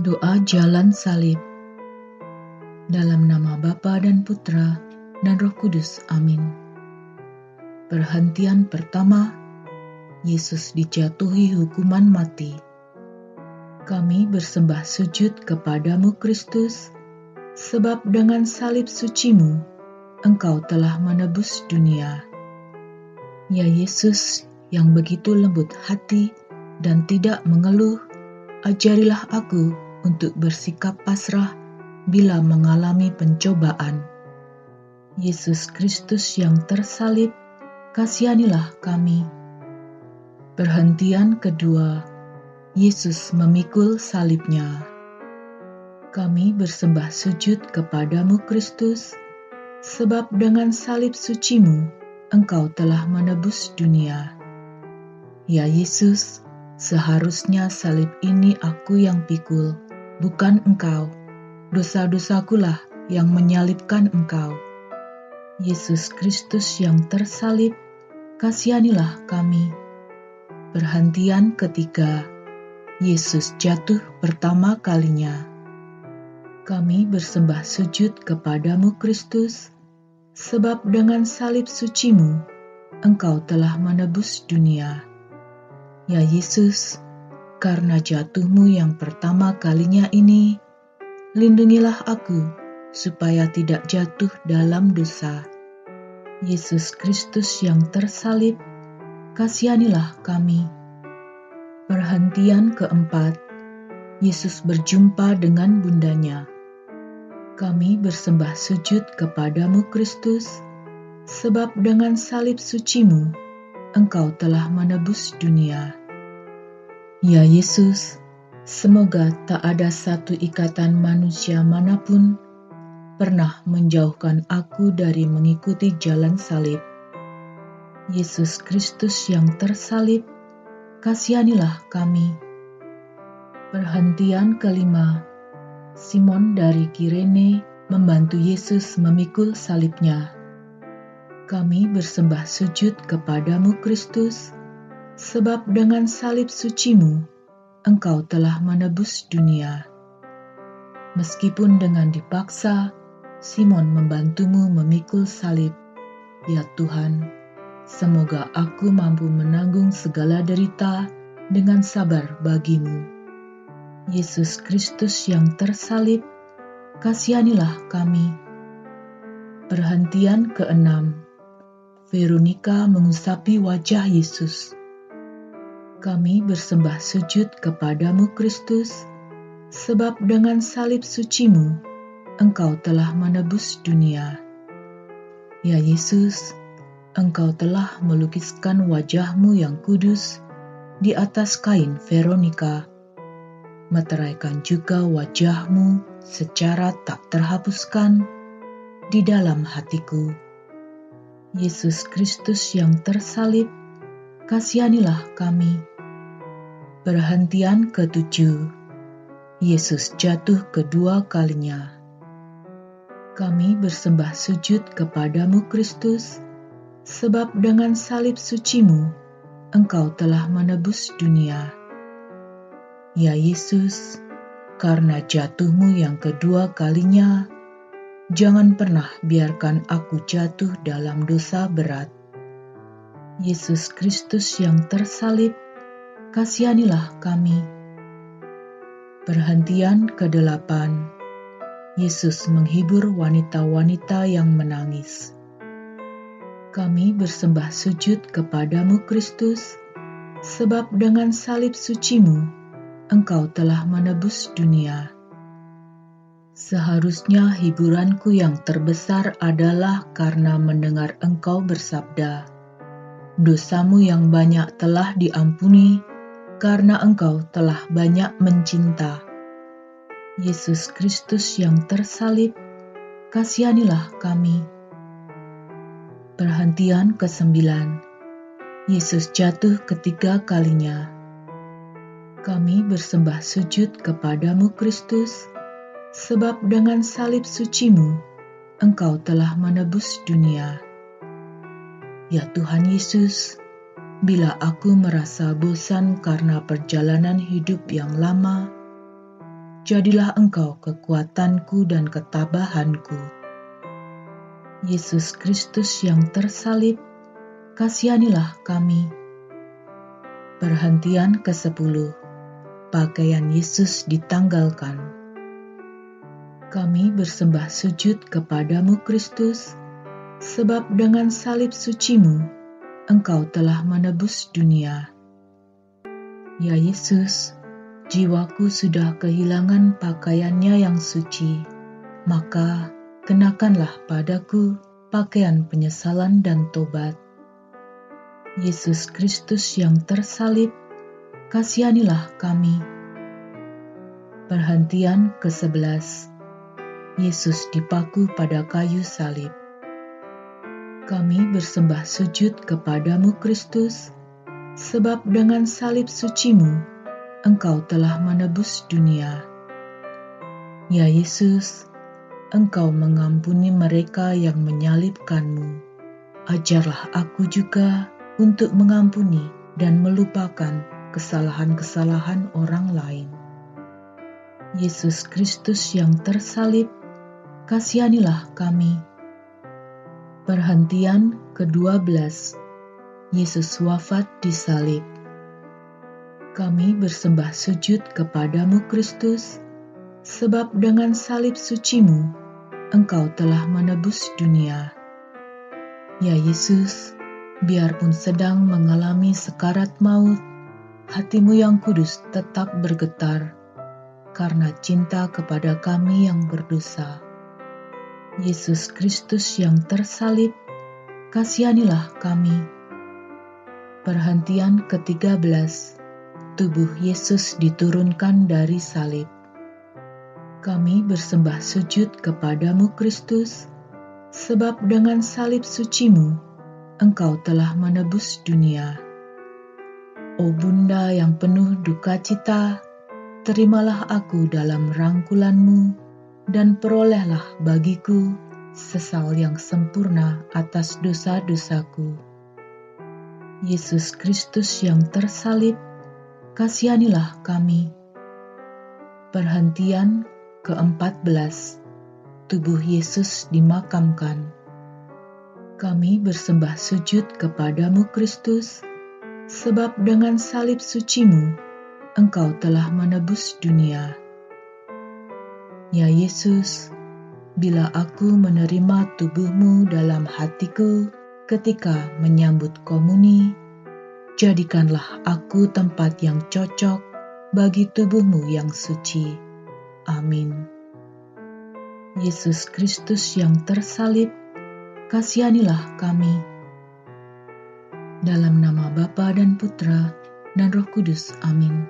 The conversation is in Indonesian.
Doa Jalan Salib. Dalam nama Bapa dan Putra dan Roh Kudus. Amin. Perhentian pertama, Yesus dijatuhi hukuman mati. Kami bersembah sujud kepadamu Kristus, sebab dengan salib sucimu, Engkau telah menebus dunia. Ya Yesus yang begitu lembut hati dan tidak mengeluh, ajarilah aku untuk bersikap pasrah bila mengalami pencobaan. Yesus Kristus yang tersalib, kasihanilah kami. Perhentian kedua, Yesus memikul salibnya. Kami bersembah sujud kepadamu Kristus, sebab dengan salib sucimu, Engkau telah menebus dunia. Ya Yesus, seharusnya salib ini aku yang pikul, bukan Engkau. Dosa-dosakulah yang menyalibkan Engkau. Yesus Kristus yang tersalib, kasihanilah kami. Perhentian ketiga, Yesus jatuh pertama kalinya. Kami bersembah sujud kepadamu Kristus, sebab dengan salib sucimu, Engkau telah menebus dunia. Ya Yesus, karena jatuhmu yang pertama kalinya ini, lindungilah aku supaya tidak jatuh dalam dosa. Yesus Kristus yang tersalib, kasihanilah kami. Perhentian keempat, Yesus berjumpa dengan bundanya. Kami bersembah sujud kepadamu Kristus, sebab dengan salib sucimu, Engkau telah menebus dunia. Ya Yesus, semoga tak ada satu ikatan manusia manapun pernah menjauhkan aku dari mengikuti jalan salib. Yesus Kristus yang tersalib, kasihanilah kami. Perhentian kelima, Simon dari Kirene membantu Yesus memikul salibnya. Kami bersembah sujud kepadamu Kristus, sebab dengan salib sucimu, Engkau telah menebus dunia. Meskipun dengan dipaksa, Simon membantumu memikul salib. Ya Tuhan, semoga aku mampu menanggung segala derita dengan sabar bagimu. Yesus Kristus yang tersalib, kasihanilah kami. Perhentian keenam, Veronika mengusapi wajah Yesus. Kami bersembah sujud kepadamu Kristus, sebab dengan salib sucimu, Engkau telah menebus dunia. Ya Yesus, Engkau telah melukiskan wajahmu yang kudus di atas kain Veronika. Meteraikan juga wajahmu secara tak terhapuskan di dalam hatiku. Yesus Kristus yang tersalib, kasihanilah kami. Perhentian ketujuh, Yesus jatuh kedua kalinya. Kami bersembah sujud kepadamu Kristus, sebab dengan salib sucimu, Engkau telah menebus dunia. Ya Yesus, karena jatuhmu yang kedua kalinya, jangan pernah biarkan aku jatuh dalam dosa berat. Yesus Kristus yang tersalib, kasihanilah kami. Perhentian kedelapan, Yesus menghibur wanita-wanita yang menangis. Kami bersembah sujud kepadamu Kristus, sebab dengan salib sucimu, Engkau telah menebus dunia. Seharusnya hiburanku yang terbesar adalah karena mendengar Engkau bersabda, dosamu yang banyak telah diampuni, karena Engkau telah banyak mencinta. Yesus Kristus yang tersalib, kasihanilah kami. Perhentian kesembilan, Yesus jatuh ketiga kalinya. Kami bersembah sujud kepadamu Kristus, sebab dengan salib sucimu, Engkau telah menebus dunia. Ya Tuhan Yesus, bila aku merasa bosan karena perjalanan hidup yang lama, jadilah Engkau kekuatanku dan ketabahanku. Yesus Kristus yang tersalib, kasihanilah kami. Perhentian ke-10. Pakaian Yesus ditanggalkan. Kami bersembah sujud kepadamu Kristus, sebab dengan salib suci-Mu, Engkau telah menebus dunia. Ya Yesus, jiwaku sudah kehilangan pakaiannya yang suci, maka kenakanlah padaku pakaian penyesalan dan tobat. Yesus Kristus yang tersalib, kasihanilah kami. Perhentian ke-11. Yesus dipaku pada kayu salib. Kami bersembah sujud kepadamu Kristus, sebab dengan salib suci-Mu, Engkau telah menebus dunia. Ya Yesus, Engkau mengampuni mereka yang menyalibkan-Mu. Ajarlah aku juga untuk mengampuni dan melupakan kesalahan-kesalahan orang lain. Yesus Kristus yang tersalib, kasihanilah kami. Perhentian ke-12. Yesus wafat di salib. Kami bersembah sujud kepadamu Kristus, sebab dengan salib suci-Mu, Engkau telah menebus dunia. Ya Yesus, biarpun sedang mengalami sekarat maut, hati-Mu yang kudus tetap bergetar, karena cinta kepada kami yang berdosa. Yesus Kristus yang tersalib, kasihanilah kami. Perhentian ke-13. Tubuh Yesus diturunkan dari salib. Kami bersembah sujud kepadamu Kristus, sebab dengan salib suci-Mu, Engkau telah menebus dunia. O Bunda yang penuh duka cita, terimalah aku dalam rangkulan-Mu, dan perolehlah bagiku sesal yang sempurna atas dosa-dosaku. Yesus Kristus yang tersalib, kasihanilah kami. Perhentian ke-14. Tubuh Yesus dimakamkan. Kami bersembah sujud kepadamu Kristus, sebab dengan salib suci-Mu, Engkau telah menebus dunia. Ya Yesus, bila aku menerima tubuh-Mu dalam hatiku ketika menyambut komuni, jadikanlah aku tempat yang cocok bagi tubuh-Mu yang suci. Amin. Yesus Kristus yang tersalib, kasihanilah kami. Dalam nama Bapa dan Putra dan Roh Kudus. Amin.